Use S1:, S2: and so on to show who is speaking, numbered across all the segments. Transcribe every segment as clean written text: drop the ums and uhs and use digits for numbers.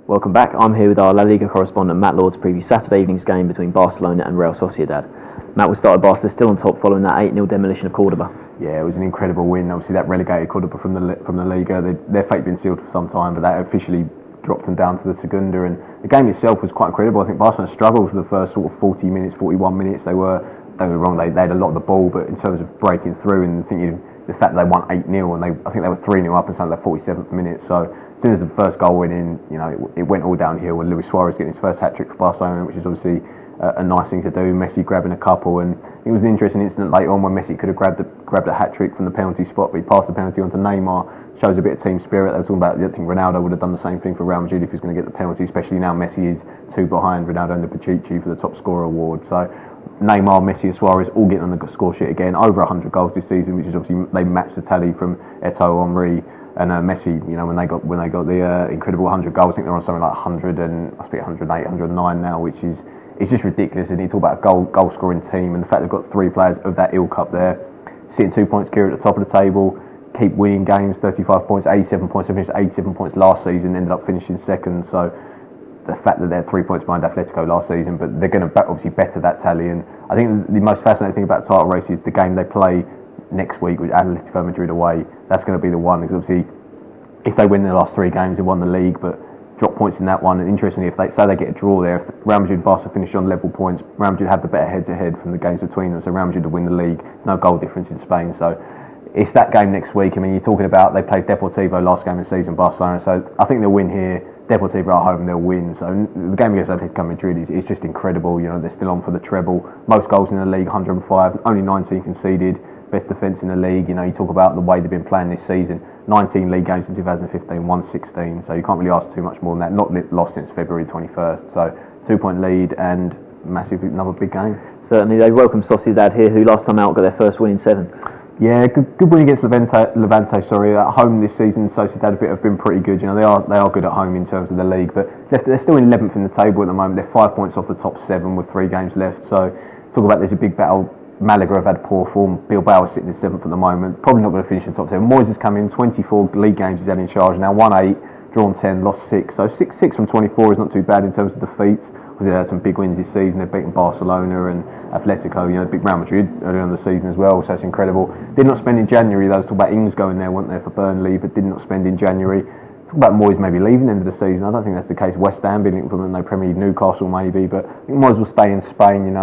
S1: Welcome back. I'm here with our La Liga correspondent Matt Law to preview Saturday evening's game between Barcelona and Real Sociedad. Matt, we started Barcelona still on top following that 8-0 demolition of Cordoba.
S2: Yeah, it was an incredible win. Obviously, that relegated Cordoba from the Liga. Their fate had been sealed for some time, but that officially dropped them down to the Segunda. And the game itself was quite incredible. I think Barcelona struggled for the first sort of 40 minutes, 41 minutes. Don't get me wrong, they had a lot of the ball, but in terms of breaking through and thinking the fact that they won 8-0 and I think they were 3-0 up until the 47th minute. So as soon as the first goal went in, it went all downhill with Luis Suarez getting his first hat-trick for Barcelona, which is obviously a nice thing to do. Messi grabbing a couple, and it was an interesting incident later on when Messi could have grabbed a hat-trick from the penalty spot, but he passed the penalty on to Neymar. Shows a bit of team spirit. They were talking about, I think Ronaldo would have done the same thing for Real Madrid if he was going to get the penalty, especially now Messi is 2 behind Ronaldo and the Pichichi for the top scorer award. So Neymar, Messi and Suarez all getting on the score sheet again. Over 100 goals this season, which is obviously, they matched the tally from Eto'o, Henry and Messi. When they got the incredible 100 goals, I think they're on something like 100 and must be 108, 109 now, which is it's just ridiculous. And you talk about a goal scoring team, and the fact they've got 3 players of that ilk up there, sitting 2 points clear at the top of the table, keep winning games, 35 points, 87 points. They finished 87 points last season, ended up finishing second. So the fact that they're 3 points behind Atletico last season, but they're going to obviously better that tally. And I think the most fascinating thing about the title race is the game they play next week with Atletico Madrid away. That's going to be the one, because obviously if they win their last 3 games, they won the league, but drop points in that one. And interestingly, if they get a draw there, if Real Madrid and Barca finish on level points, Real Madrid have the better head-to-head from the games between them. So Real Madrid will win the league. There's no goal difference in Spain. So it's that game next week. I mean, you're talking about they played Deportivo last game of the season, Barcelona. So I think they'll win here. Deportivo at home, they'll win. So the game against Atletico Madrid is just incredible. They're still on for the treble. Most goals in the league, 105. Only 19 conceded. Best defence in the league. You talk about the way they've been playing this season. 19 league games in 2015, won 16. So you can't really ask too much more than that. Not lost since February 21st. So 2-point lead and another big game.
S1: Certainly, they welcome Sociedad here, who last time out got their first win in 7.
S2: Yeah, good win against Levante. At home this season, Sociedad have been pretty good. They are good at home in terms of the league, but they're still in 11th in the table at the moment. They're 5 points off the top 7 with 3 games left. So talk about there's a big battle. Malaga have had poor form. Bilbao is sitting in 7th at the moment. Probably not going to finish in the top 7. Moyes has come in, 24 league games he's had in charge now. Won 8, drawn 10, lost 6. So 6 from 24 is not too bad in terms of defeats. They had some big wins this season. They've beaten Barcelona and Atletico, big Real Madrid earlier in the season as well, so that's incredible. Did not spend in January, though. Talk about Ings going there, weren't there, for Burnley, but did not spend in January. Talk about Moyes maybe leaving the end of the season. I don't think that's the case. West Ham being linked with them, no Premier League, Newcastle maybe, but I think Moyes will stay in Spain.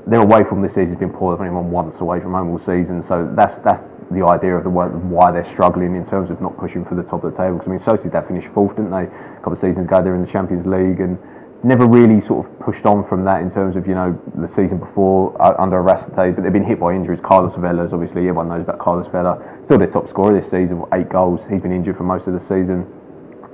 S2: Their away from this season has been poor. They've only won once away from home all season, so that's the idea of why they're struggling in terms of not pushing for the top of the table. Because Sociedad finished 4th, didn't they, a couple of seasons ago? They're in the Champions League and never really sort of pushed on from that in terms of, the season before under Arrasate, but they've been hit by injuries. Carlos Vela's obviously, everyone knows about Carlos Vela. Still their top scorer this season with 8 goals. He's been injured for most of the season.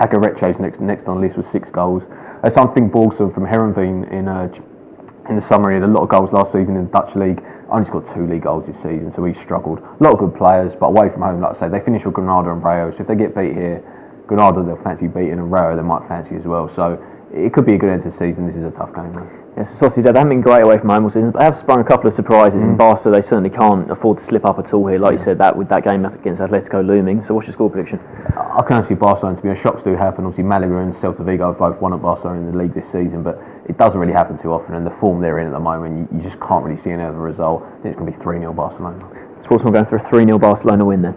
S2: Agarecho's next on the list with 6 goals. Something Borgson from Herenveen in the summer, he had a lot of goals last season in the Dutch league. Only scored 2 league goals this season, so he struggled. A lot of good players, but away from home, like I say, they finish with Granada and Rayo. So if they get beat here, Granada they'll fancy beating, and Rayo they might fancy as well. So it could be a good end to the season. This is a tough game, though.
S1: Yes, Sociedad, they haven't been great away from home all season, but they have sprung a couple of surprises. In Barca, they certainly can't afford to slip up at all here. Like you said, that with that game against Atletico looming. So what's your score prediction?
S2: I can only see Barcelona to be. Shocks do happen. Obviously, Malaga and Celta Vigo have both won at Barcelona in the league this season, but it doesn't really happen too often. And the form they're in at the moment, you just can't really see any other result. I think it's going to be 3-0 Barcelona.
S1: Sportsman going for a 3-0 Barcelona win then.